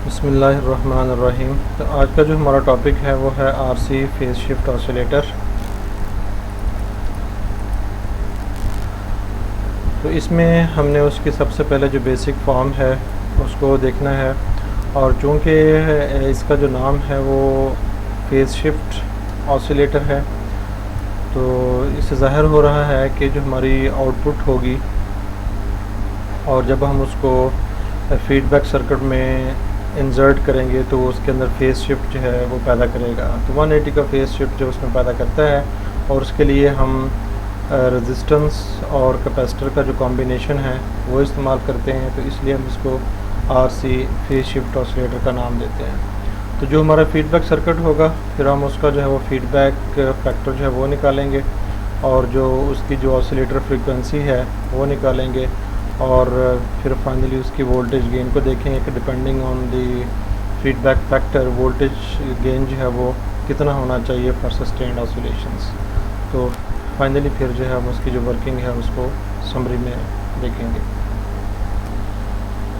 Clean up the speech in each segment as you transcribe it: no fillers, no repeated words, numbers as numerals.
बिस्मिल्लाहिर्रहमानिर्रहीम। तो आज का जो हमारा टॉपिक है वो है आरसी फेज शिफ्ट ऑसिलेटर। तो इसमें हमने उसकी सबसे पहले जो बेसिक फॉर्म है उसको देखना है, और चूँकि इसका जो नाम है वो फेज शिफ्ट ऑसिलेटर है, तो इससे ज़ाहिर हो रहा है कि जो हमारी आउटपुट होगी और जब हम उसको फीडबैक सर्किट में इंसर्ट करेंगे तो उसके अंदर फेज शिफ्ट जो है वो पैदा करेगा। तो 180 का फेज शिफ्ट जो उसमें पैदा करता है, और उसके लिए हम रेजिस्टेंस और कैपेसिटर का जो कॉम्बिनेशन है वो इस्तेमाल करते हैं। तो इसलिए हम इसको आरसी फेज शिफ्ट ऑसिलेटर का नाम देते हैं। तो जो हमारा फीडबैक सर्किट होगा, फिर हम उसका जो है वो फीडबैक फैक्टर जो है वो निकालेंगे, और जो उसकी जो ऑसिलेटर फ्रीक्वेंसी है वो निकालेंगे, और फिर फाइनली उसकी वोल्टेज गेन को देखेंगे कि depending on the feedback factor voltage gain जो है वो कितना होना चाहिए फॉर सस्टेन्ड ऑसिलेशंस। तो फाइनली फिर जो है हम उसकी जो वर्किंग है उसको समरी में देखेंगे।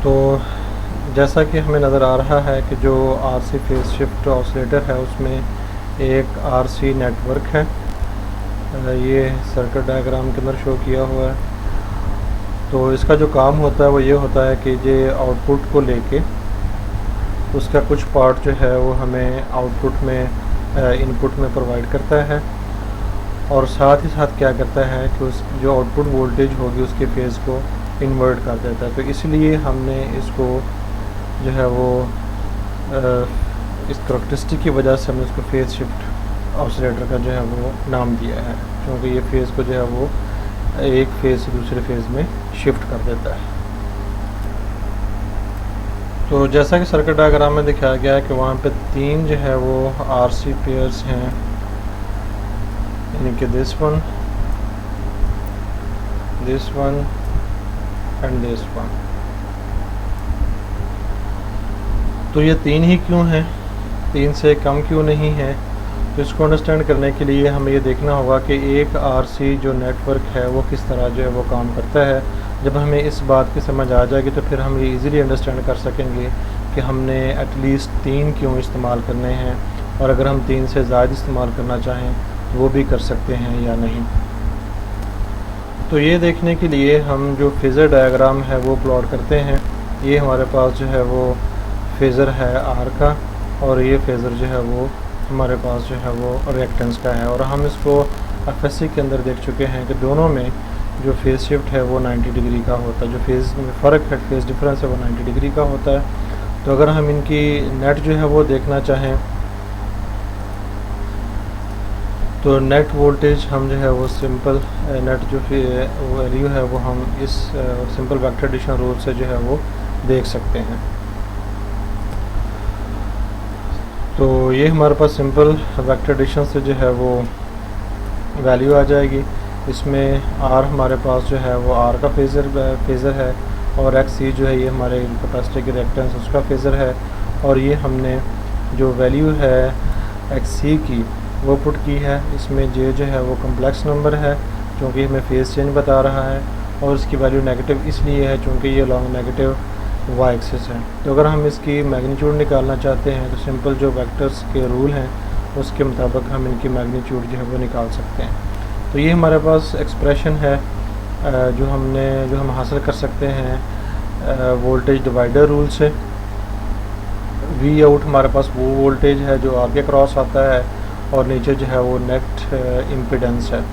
तो जैसा कि हमें नज़र आ रहा है कि जो आरसी फेज शिफ्ट ऑसिलेटर है उसमें एक आरसी नेटवर्क है, ये सर्किट डायग्राम के अंदर शो किया हुआ है। तो इसका जो काम होता है वो ये होता है कि ये आउटपुट को लेके उसका कुछ पार्ट जो है वो हमें आउटपुट में इनपुट में प्रोवाइड करता है, और साथ ही साथ क्या करता है कि उस जो आउटपुट वोल्टेज होगी उसके फेज़ को इन्वर्ट कर देता है। तो इसलिए हमने इसको जो है वो इस करैक्टरिस्टिक की वजह से हमने इसको फेज़ शिफ्ट ऑसिलेटर का जो है वो नाम दिया है, क्योंकि ये फेज़ को जो है वो एक फेज़ से दूसरे फेज़ में शिफ्ट कर देता है। तो जैसा कि सर्किट डायग्राम में दिखाया गया है कि वहाँ पे तीन जो है वो आरसी पेयर्स हैं, यानी कि this one and this one. तो ये तीन ही क्यों हैं, तीन से कम क्यों नहीं है? तो इसको अंडरस्टैंड करने के लिए हमें ये देखना होगा कि एक आरसी जो नेटवर्क है वो किस तरह जो है वो काम करता है। जब हमें इस बात की समझ आ जाएगी तो फिर हम ये इजीली अंडरस्टैंड कर सकेंगे कि हमने एटलीस्ट तीन क्यों इस्तेमाल करने हैं, और अगर हम तीन से ज़्यादा इस्तेमाल करना चाहें तो वो भी कर सकते हैं या नहीं। तो ये देखने के लिए हम जो फेज़र डायग्राम है वो प्लॉट करते हैं। ये हमारे पास जो है वो फेज़र है आर का, और ये फेज़र जो है वो हमारे पास जो है वो रिएक्टेंस का है। और हम इसको एफएससी के अंदर देख चुके हैं कि दोनों में जो फेज़ शिफ्ट है वो 90 डिग्री का होता है, जो फेज़ में फ़र्क है, फेज़ डिफरेंस है वो 90 डिग्री का होता है। तो अगर हम इनकी नेट जो है वो देखना चाहें तो नेट वोल्टेज हम जो है वो सिंपल नेट जो वैल्यू है वो हम इस सिंपल वेक्टर एडिशन रूल से जो है वो देख सकते हैं। तो ये हमारे पास सिंपल वेक्टर एडिशन से जो है वो वैल्यू आ जाएगी। इसमें आर हमारे पास जो है वो आर का फेज़र है, और एक्स सी जो है ये हमारे कैपेसिटर की रिएक्टेंस उसका फेज़र है। और ये हमने जो वैल्यू है एक्स सी की वो पुट की है। इसमें जे जो है वो कम्प्लेक्स नंबर है क्योंकि हमें फेज़ चेंज बता रहा है, और इसकी वैल्यू नेगेटिव इसलिए है क्योंकि ये लॉन्ग नेगेटिव वाई एक्सिस है। तो अगर हम इसकी मैग्नीट्यूड निकालना चाहते हैं तो सिंपल जो वेक्टर्स के रूल हैं उसके मुताबिक हम इनकी मैग्नीट्यूड जो है वो निकाल सकते हैं। तो ये हमारे पास एक्सप्रेशन है जो हम हासिल कर सकते हैं वोल्टेज डिवाइडर रूल से। वी आउट हमारे पास वो वोल्टेज है जो आगे क्रॉस आता है, और नीचे जो है वो नेट इम्पीडेंस है।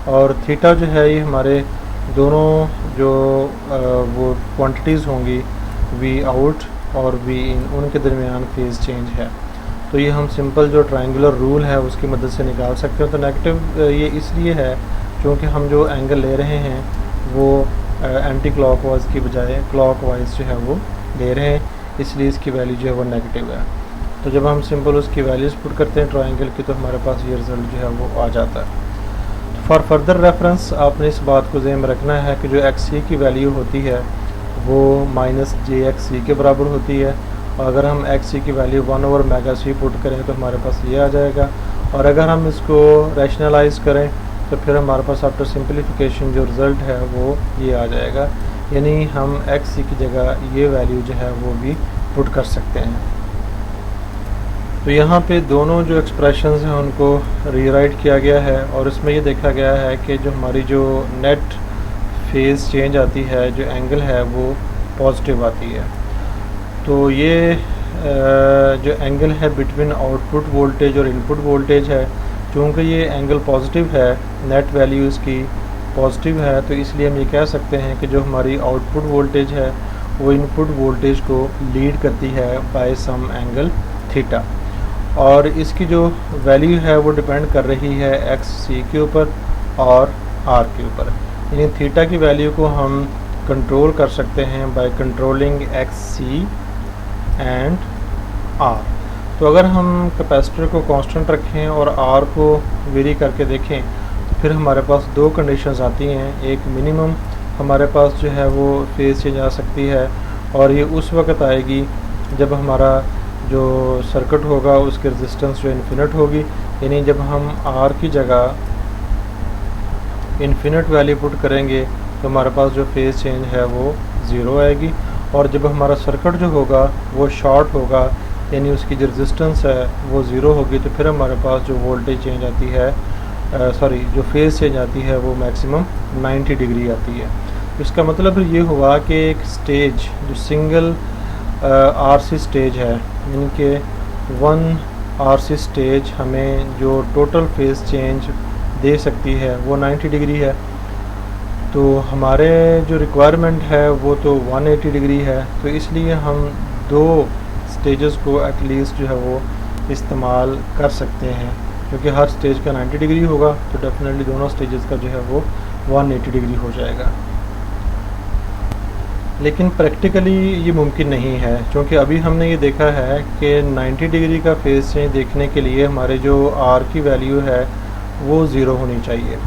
और थीटा जो है ये हमारे दोनों जो वो क्वांटिटीज़ होंगी वी आउट और वी इन, उनके दरमियान फेज़ चेंज है। तो ये हम सिंपल जो ट्रायंगुलर रूल है उसकी मदद से निकाल सकते हैं। तो नेगेटिव ये इसलिए है क्योंकि हम जो एंगल ले रहे हैं वो एंटी क्लॉकवाइज की बजाय क्लॉकवाइज जो है वो ले रहे हैं, इसलिए इसकी वैल्यू जो है वो नेगेटिव है। तो जब हम सिंपल उसकी वैल्यूज़ पुट करते हैं ट्रायंगल की तो हमारे पास ये रिज़ल्ट जो है वो आ जाता है। फॉर फर्दर रेफरेंस आपने इस बात को ज़हन में रखना है कि जो एक्स सी की वैल्यू होती है वो माइनस जे एक्स सी के बराबर होती है, और अगर हम एक्स सी की वैल्यू 1/मेगा-सी पुट करें तो हमारे पास ये आ जाएगा। और अगर हम इसको रैशनलाइज करें तो फिर हमारे पास आफ्टर सिंपलीफिकेशन जो रिज़ल्ट है वो ये आ जाएगा, यानी हम एक्स सी की जगह ये वैल्यू जो है वो भी पुट कर सकते हैं। तो यहाँ पे दोनों जो एक्सप्रेशंस हैं उनको रीराइट किया गया है और इसमें ये देखा गया है कि जो हमारी जो नेट फेज़ चेंज आती है, जो एंगल है वो पॉजिटिव आती है। तो ये जो एंगल है बिटवीन आउटपुट वोल्टेज और इनपुट वोल्टेज है, चूँकि ये एंगल पॉजिटिव है, नेट वैल्यू इसकी पॉजिटिव है, तो इसलिए हम ये कह सकते हैं कि जो हमारी आउटपुट वोल्टेज है वो इनपुट वोल्टेज को लीड करती है बाय सम एंगल थीटा। और इसकी जो वैल्यू है वो डिपेंड कर रही है एक्स सी के ऊपर और आर के ऊपर। यानी थीटा की वैल्यू को हम कंट्रोल कर सकते हैं by controlling x c and r. तो अगर हम कैपेसिटर को कांस्टेंट रखें और आर को वेरी करके देखें तो फिर हमारे पास दो कंडीशंस आती हैं। एक मिनिमम हमारे पास जो है वो फेज़ चेंज आ सकती है और ये उस वक्त आएगी जब हमारा जो सर्किट होगा उसकी रेजिस्टेंस जो इन्फिनिट होगी, यानी जब हम आर की जगह इन्फिनिट वैल्यू पुट करेंगे तो हमारे पास जो फेज़ चेंज है वो ज़ीरो आएगी। और जब हमारा सर्किट जो होगा वो शॉर्ट होगा, यानी उसकी जो रेजिस्टेंस है वो ज़ीरो होगी, तो फिर हमारे पास जो वोल्टेज चेंज आती है जो फेज़ चेंज आती है वो मैक्सिमम 90 डिग्री आती है। तो इसका मतलब ये हुआ कि एक स्टेज जो सिंगल आरसी स्टेज है, यानी कि 1 आरसी स्टेज हमें जो टोटल फेज़ चेंज दे सकती है वो 90 डिग्री है। तो हमारे जो रिक्वायरमेंट है वो तो 180 डिग्री है, तो इसलिए हम दो स्टेजेस को एटलीस्ट जो है वो इस्तेमाल कर सकते हैं, क्योंकि हर स्टेज का 90 डिग्री होगा तो डेफिनेटली दोनों स्टेजेस का जो है वो 180 डिग्री हो जाएगा। लेकिन प्रैक्टिकली ये मुमकिन नहीं है, क्योंकि अभी हमने ये देखा है कि 90 डिग्री का फेज़ चेंज देखने के लिए हमारे जो आर की वैल्यू है वो ज़ीरो होनी चाहिए।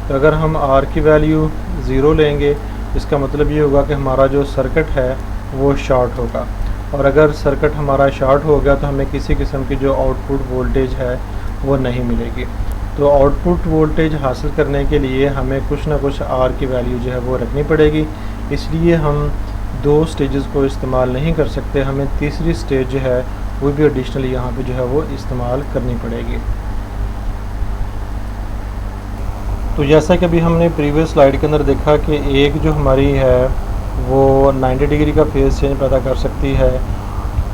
तो अगर हम आर की वैल्यू ज़ीरो लेंगे इसका मतलब ये होगा कि हमारा जो सर्किट है वो शॉर्ट होगा, और अगर सर्किट हमारा शॉर्ट हो गया तो हमें किसी किस्म की जो आउटपुट वोल्टेज है वो नहीं मिलेगी। तो आउटपुट वोल्टेज हासिल करने के लिए हमें कुछ ना कुछ आर की वैल्यू जो है वो रखनी पड़ेगी, इसलिए हम दो स्टेजेस को इस्तेमाल नहीं कर सकते, हमें तीसरी स्टेज जो है वो भी एडिशनली यहाँ पे जो है वो इस्तेमाल करनी पड़ेगी। तो जैसा कि अभी हमने प्रीवियस स्लाइड के अंदर देखा कि एक जो हमारी है वो 90 डिग्री का फेज़ चेंज पैदा कर सकती है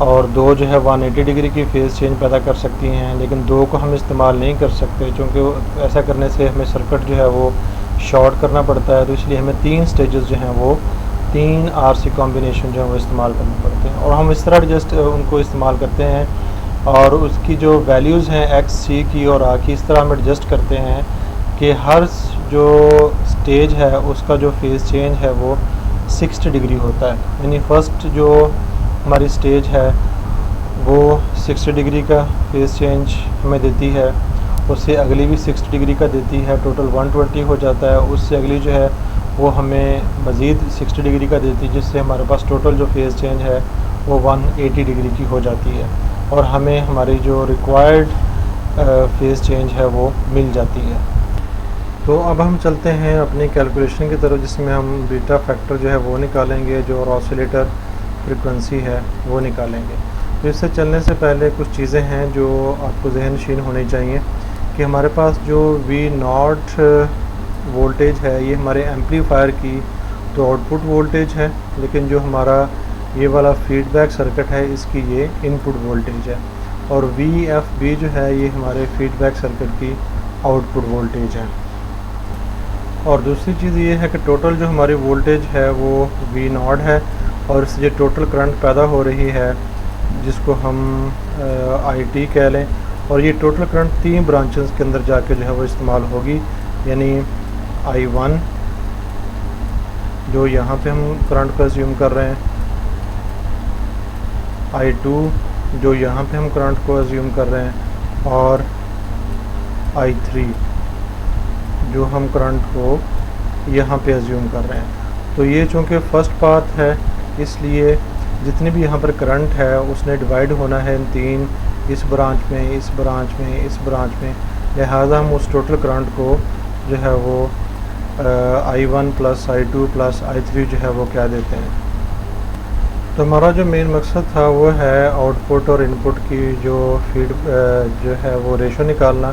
और दो जो है 180 डिग्री की फेज़ चेंज पैदा कर सकती हैं, लेकिन दो को हम इस्तेमाल नहीं कर सकते क्योंकि ऐसा करने से हमें सर्किट जो है वो शॉर्ट करना पड़ता है। तो इसलिए हमें तीन स्टेजेस जो हैं वो 3 आरसी कॉम्बिनेशन जो है वो इस्तेमाल करने पड़ते हैं, और हम इस तरह जस्ट उनको इस्तेमाल करते हैं और उसकी जो वैल्यूज़ हैं एक्स सी की और आर की इस तरह हम एडजस्ट करते हैं कि हर जो स्टेज है उसका जो फेज़ चेंज है वो 60 डिग्री होता है। यानी फर्स्ट जो हमारी स्टेज है वो 60 डिग्री का फेज़ चेंज हमें देती है, उससे अगली भी 60 डिग्री का देती है, टोटल 120 हो जाता है। उससे अगली जो है वो हमें मज़ीद 60 डिग्री का देती है, जिससे हमारे पास टोटल जो फेज़ चेंज है वो 180 डिग्री की हो जाती है और हमें हमारी जो रिक्वायर्ड फेज़ चेंज है वो मिल जाती है। तो अब हम चलते हैं अपनी कैलकुलेशन की तरफ, जिसमें हम बीटा फैक्टर जो है वो निकालेंगे जो और ऑसिलेटर फ्रिक्वेंसी है वो निकालेंगे। तो इससे चलने से पहले कुछ चीज़ें हैं जो आपको जहन नशीन होनी चाहिए कि हमारे पास जो V0 वोल्टेज है ये हमारे एम्पलीफायर की तो आउटपुट वोल्टेज है, लेकिन जो हमारा ये वाला फीडबैक सर्किट है इसकी ये इनपुट वोल्टेज है, और VFB जो है ये हमारे फीडबैक सर्किट की आउटपुट वोल्टेज है। और दूसरी चीज़ ये है कि टोटल जो हमारी वोल्टेज है वो V0 है और इससे जो टोटल करंट पैदा हो रही है जिसको हम IT कह लें, और ये टोटल करंट 3 ब्रांचेस के अंदर जाके जो है वो इस्तेमाल होगी, यानी I1 जो यहाँ पे हम करंट को अज्यूम कर रहे हैं, I2 जो यहाँ पे हम करंट को अज्यूम कर रहे हैं, और I3 जो हम करंट को यहाँ पे अज्यूम कर रहे हैं। तो ये चूँकि फर्स्ट पाथ है इसलिए जितनी भी यहाँ पर करंट है उसने डिवाइड होना है इन 3, इस ब्रांच में, इस ब्रांच में, इस ब्रांच में, लिहाजा हम उस टोटल करंट को जो है वो I1 plus I2 plus I3 जो है वो क्या देते हैं, तो हमारा जो मेन मकसद था वो है आउटपुट और इनपुट की जो फीड जो है वो रेशो निकालना,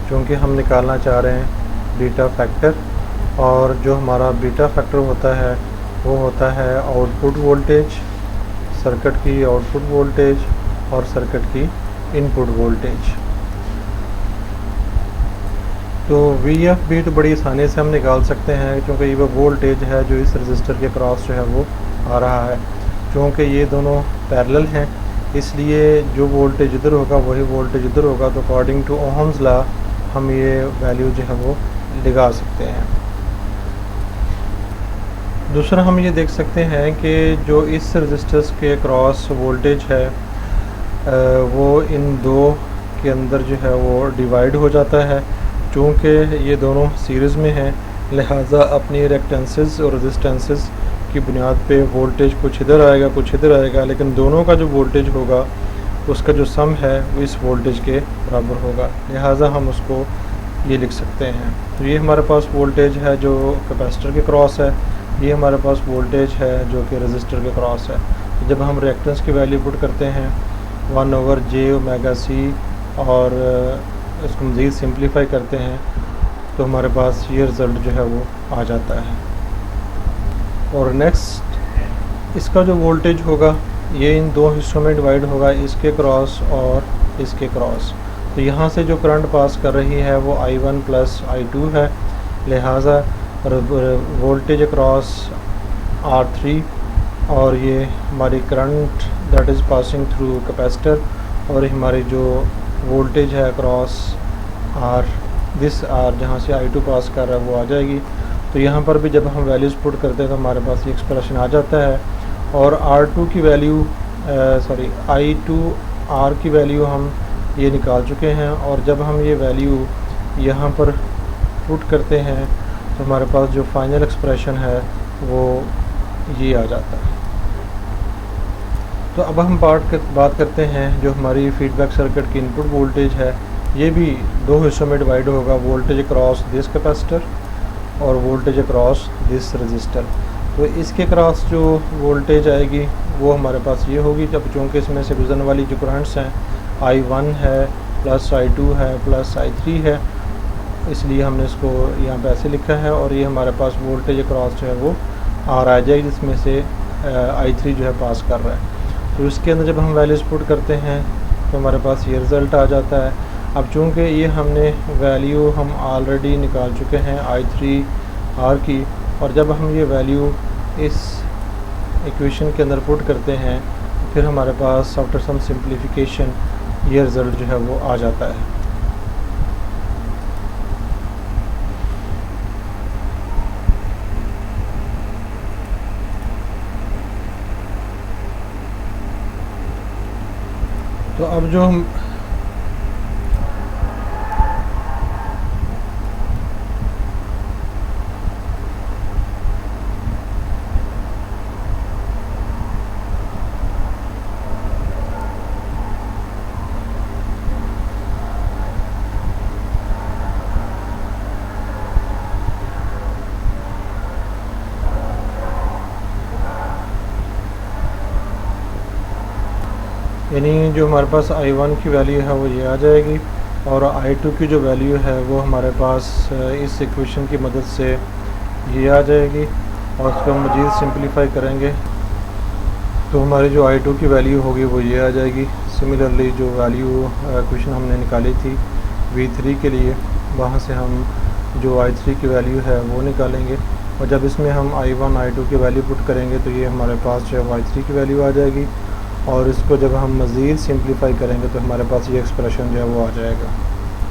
क्योंकि हम निकालना चाह रहे हैं बीटा फैक्टर। और जो हमारा बीटा फैक्टर होता है वो होता है आउटपुट वोल्टेज, सर्किट की आउटपुट वोल्टेज और सर्किट की इनपुट वोल्टेज। तो VF भी तो बड़ी आसानी से हम निकाल सकते हैं, क्योंकि ये वो वोल्टेज है जो इस रजिस्टर के क्रॉस जो है वो आ रहा है। क्योंकि ये दोनों पैरेलल हैं, इसलिए जो वोल्टेज इधर होगा वही वोल्टेज इधर होगा। तो अकॉर्डिंग टू ओहम्स लॉ हम ये वैल्यू जो है वो लगा सकते हैं। दूसरा हम ये देख सकते हैं कि जो इस रजिस्टर्स के क्रॉस वोल्टेज है वो इन दो के अंदर जो है वो डिवाइड हो जाता है। चूँकि ये दोनों सीरीज़ में हैं, लिहाजा अपनी रिएक्टेंसेस और रेजिस्टेंसेस की बुनियाद पे वोल्टेज कुछ इधर आएगा कुछ इधर आएगा, लेकिन दोनों का जो वोल्टेज होगा उसका जो सम है वो इस वोल्टेज के बराबर होगा। लिहाजा हम उसको ये लिख सकते हैं। तो ये हमारे पास वोल्टेज है जो कैपेसिटर के क्रॉस है, ये हमारे पास वोल्टेज है जो कि रजिस्टर के क्रॉस है। तो जब हम रिएक्टेंस की वैल्यू पुट करते हैं 1/j⍵c और इसको मज़ीद सिंप्लीफाई करते हैं तो हमारे पास ये रिज़ल्ट जो है वो आ जाता है। और नेक्स्ट इसका जो वोल्टेज होगा ये इन दो हिस्सों में डिवाइड होगा, इसके क्रॉस और इसके क्रॉस। तो यहाँ से जो करंट पास कर रही है वो I1 प्लस I2 है, लिहाजा वोल्टेज क्रॉस R3 और ये हमारी current that is passing through capacitor, और हमारी जो वोल्टेज है क्रॉस R जहाँ से I2 पास कर रहा है वो आ जाएगी। तो यहाँ पर भी जब हम वैल्यूज़ पुट करते हैं तो हमारे पास ये एक्सप्रेशन आ जाता है। और R2 की वैल्यू I2R की वैल्यू हम ये निकाल चुके हैं, और जब हम ये वैल्यू यहाँ पर पुट करते हैं तो हमारे पास जो फाइनल एक्सप्रेशन है वो ये आ जाता है। तो अब हम बात करते हैं जो हमारी फीडबैक सर्किट की इनपुट वोल्टेज है, ये भी दो हिस्सों में डिवाइड होगा, वोल्टेज क्रॉस दिस कैपेसिटर और वोल्टेज क्रॉस दिस रजिस्टर। तो इसके क्रॉस जो वोल्टेज आएगी वो हमारे पास ये होगी। जब चूँकि इसमें से गुजरने वाली जो करंट्स हैं I1 है प्लस I2 है प्लस I3 है, इसलिए हमने इसको यहाँ पे ऐसे लिखा है। और ये हमारे पास वोल्टेज क्रॉस जो है वो R आ जाएगी, जिसमें से I3 जो है पास कर रहा है। तो इसके अंदर जब हम वैल्यूज़ पुट करते हैं तो हमारे पास ये रिज़ल्ट आ जाता है। अब चूँकि ये हमने वैल्यू हम ऑलरेडी निकाल चुके हैं I3R की, और जब हम ये वैल्यू इस इक्वेशन के अंदर पुट करते हैं फिर हमारे पास आफ्टर सम सिंप्लीफिकेशन ये रिज़ल्ट जो है वो आ जाता है। तो अब जो हम यानी जो हमारे पास I1 की वैल्यू है वो ये आ जाएगी, और I2 की जो वैल्यू है वो हमारे पास इस इक्वेशन की मदद से ये आ जाएगी। और उसको हम मज़ीद सिंप्लीफाई करेंगे तो हमारी जो I2 की वैल्यू होगी वो ये आ जाएगी। सिमिलरली जो वैल्यू इक्वेशन हमने निकाली थी V3 के लिए, वहाँ से हम जो I3 की वैल्यू है वो निकालेंगे, और जब इसमें हम I1 I2 की वैल्यू पुट करेंगे तो ये हमारे पास जो है I3 की वैल्यू आ जाएगी। और इसको जब हम मज़ीद सिंप्लीफाई करेंगे तो हमारे पास ये एक्सप्रेशन जो है वो आ जाएगा।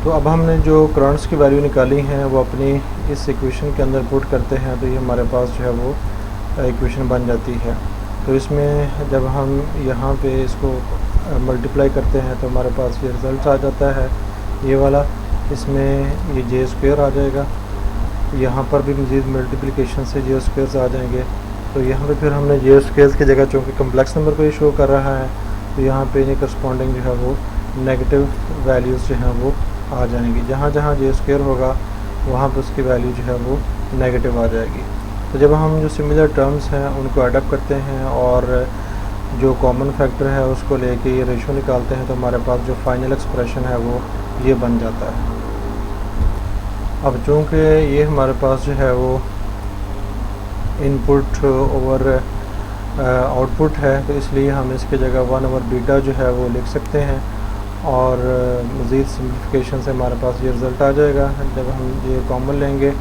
तो अब हमने जो करंट्स की वैल्यू निकाली हैं वो अपनी इस इक्वेशन के अंदर पुट करते हैं तो ये हमारे पास जो है वो इक्वेशन बन जाती है। तो इसमें जब हम यहाँ पे इसको मल्टीप्लाई करते हैं तो हमारे पास ये रिज़ल्ट आ जाता है ये वाला। इसमें ये J² आ जाएगा, यहाँ पर भी मज़ीद मल्टीप्लिकेशन से J² आ जाएंगे। तो यहाँ पे फिर हमने J² की जगह चूँकि कम्प्लेक्स नंबर को ये शो कर रहा है तो यहाँ पे इन्हीं करस्पॉन्डिंग जो है वो नेगेटिव वैल्यूज़ जो हैं वो आ जाएंगी। जहाँ जहाँ J² होगा वहाँ पे उसकी वैल्यू जो है वो नेगेटिव आ जाएगी। तो जब हम जो सिमिलर टर्म्स हैं उनको एडअप करते हैं और जो कॉमन फैक्टर है उसको लेके ये रेशो निकालते हैं, तो हमारे पास जो फाइनल एक्सप्रेशन है वो ये बन जाता है। अब चूँकि ये हमारे पास जो है वो इनपुट ओवर आउटपुट है, तो इसलिए हम इसके जगह 1/बीटा जो है वो लिख सकते हैं, और मज़ीद सिम्प्लिफिकेशन से हमारे पास ये रिज़ल्ट आ जाएगा। जब हम ये कॉमन लेंगे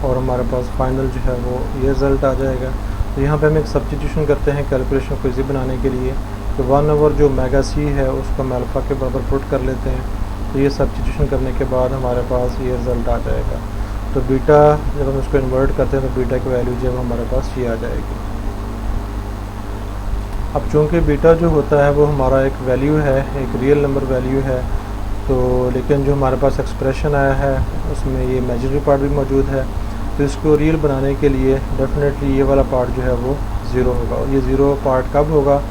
और हमारे पास फाइनल जो है वो ये रिज़ल्ट आ जाएगा। तो यहाँ पे हम एक सब्स्टिट्यूशन करते हैं कैलकुलेशन को ईजी बनाने के लिए, तो 1/, जो मेगा सी है उसको हम अल्फ़ा के बराबर पुट कर लेते हैं। तो ये सब्स्टिट्यूशन करने के बाद हमारे पास ये रिज़ल्ट आ जाएगा। तो बीटा जब हम इसको इन्वर्ट करते हैं तो बीटा की वैल्यू जब हमारे पास ये आ जाएगी। अब चूँकि बीटा जो होता है वो हमारा एक वैल्यू है, एक रियल नंबर वैल्यू है, तो लेकिन जो हमारे पास एक्सप्रेशन आया है उसमें ये इमेजिनरी पार्ट भी मौजूद है, तो इसको रियल बनाने के लिए डेफिनेटली ये वाला पार्ट जो है वो ज़ीरो होगा। और ये ज़ीरो पार्ट कब होगा,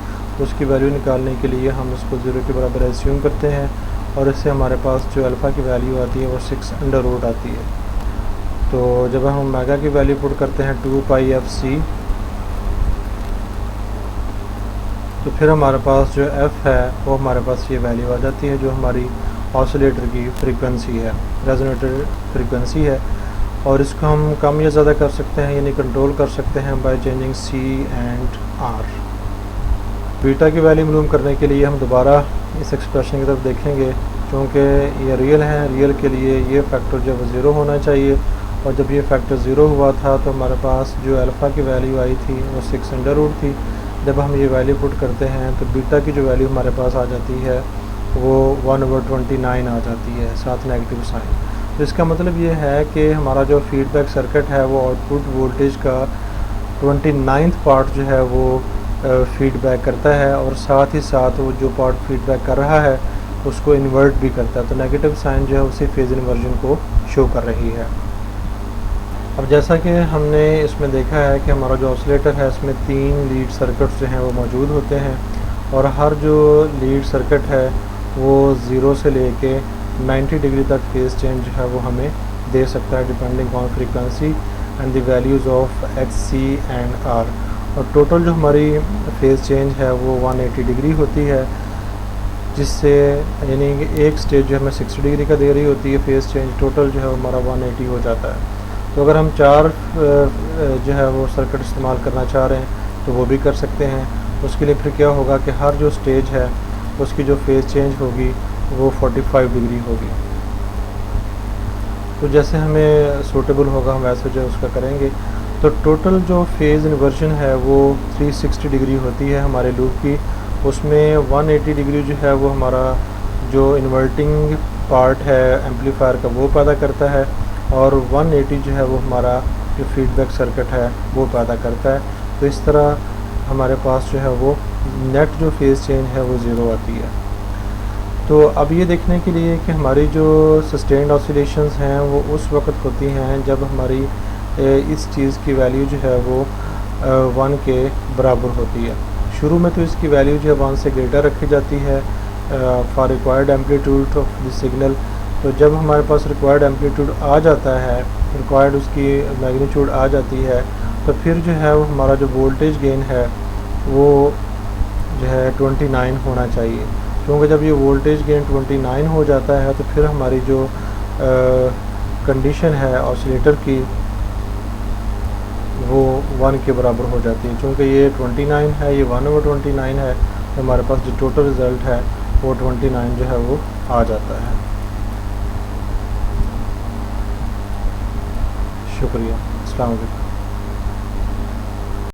उसकी वैल्यू निकालने के लिए हम इसको ज़ीरो के बराबर एज्यूम करते हैं, और इससे हमारे पास जो अल्फ़ा की वैल्यू आती है वो 6 आती है। तो जब हम मेगा की वैल्यू पुट करते हैं 2πfc, तो फिर हमारे पास जो f है वो हमारे पास ये वैल्यू आ जाती है, जो हमारी ऑसिलेटर की फ्रीक्वेंसी है, रेजोनेटर फ्रीक्वेंसी है। और इसको हम कम या ज़्यादा कर सकते हैं, यानी कंट्रोल कर सकते हैं by changing C and R। Beta की वैल्यू मालूम करने के लिए हम दोबारा इस एक्सप्रेशन की तरफ देखेंगे, क्योंकि ये रियल है। रियल के लिए ये फैक्टर जो है 0 होना चाहिए, और जब ये फैक्टर 0 हुआ था तो हमारे पास जो अल्फ़ा की वैल्यू आई थी वो 6 थी। जब हम ये वैल्यू पुट करते हैं तो बीटा की जो वैल्यू हमारे पास आ जाती है वो 1/29 आ जाती है, साथ नेगेटिव साइन। तो इसका मतलब ये है कि हमारा जो फीडबैक सर्किट है वो आउटपुट वोल्टेज का 29th पार्ट जो है वो फीडबैक करता है, और साथ ही साथ वो जो पार्ट फीडबैक कर रहा है उसको इन्वर्ट भी करता है। तो नेगेटिव साइन जो है उसी फेज़ इन्वर्जन को शो कर रही है। अब जैसा कि हमने इसमें देखा है कि हमारा जो ऑसिलेटर है इसमें 3 लीड सर्किट्स जो हैं वो मौजूद होते हैं, और हर जो लीड सर्किट है वो 0 से लेके 90 डिग्री तक फेज़ चेंज जो है वो हमें दे सकता है, depending on frequency and the values of HC and R। और टोटल जो हमारी फेज़ चेंज है वो 180 डिग्री होती है, जिससे यानी कि एक स्टेज जो हमें 60 डिग्री का दे रही होती है फेज़ चेंज, टोटल जो है हमारा 180 हो जाता है। तो अगर हम 4 जो है वो सर्किट इस्तेमाल करना चाह रहे हैं तो वो भी कर सकते हैं। उसके लिए फिर क्या होगा कि हर जो स्टेज है उसकी जो फेज़ चेंज होगी वो 45 डिग्री होगी। तो जैसे हमें सूटेबल होगा हम वैसे जो उसका करेंगे। तो टोटल जो फेज़ इन्वर्जन है वो 360 डिग्री होती है हमारे लूप की। उसमें 180 डिग्री जो है वो हमारा जो इन्वर्टिंग पार्ट है एम्पलीफायर का वो पैदा करता है, और 180 जो है वो हमारा जो फीडबैक सर्किट है वो पैदा करता है। तो इस तरह हमारे पास जो है वो नेट जो फेज़ चेंज है वो 0 आती है। तो अब ये देखने के लिए कि हमारी जो सस्टेन्ड ऑसिलेशंस हैं वो उस वक्त होती हैं जब हमारी इस चीज़ की वैल्यू जो है वो 1 के बराबर होती है। शुरू में तो इसकी वैल्यू जो है 1 से ग्रेटर रखी जाती है for required amplitude of the signal. तो जब हमारे पास रिक्वायर्ड एम्पलीट्यूड आ जाता है, रिक्वायर्ड उसकी मैग्नीट्यूड आ जाती है, तो फिर जो है वो हमारा जो वोल्टेज गेन है वो जो है 29 होना चाहिए। क्योंकि जब ये वोल्टेज गेन 29 हो जाता है तो फिर हमारी जो कंडीशन है ऑसिलेटर की वो 1 के बराबर हो जाती है। चूँकि ये 29 है, ये 1/29 है, तो हमारे पास जो टोटल रिज़ल्ट है वो 29 जो है वो आ जाता है। शुक्रिया। अस्सलाम वालेकुम।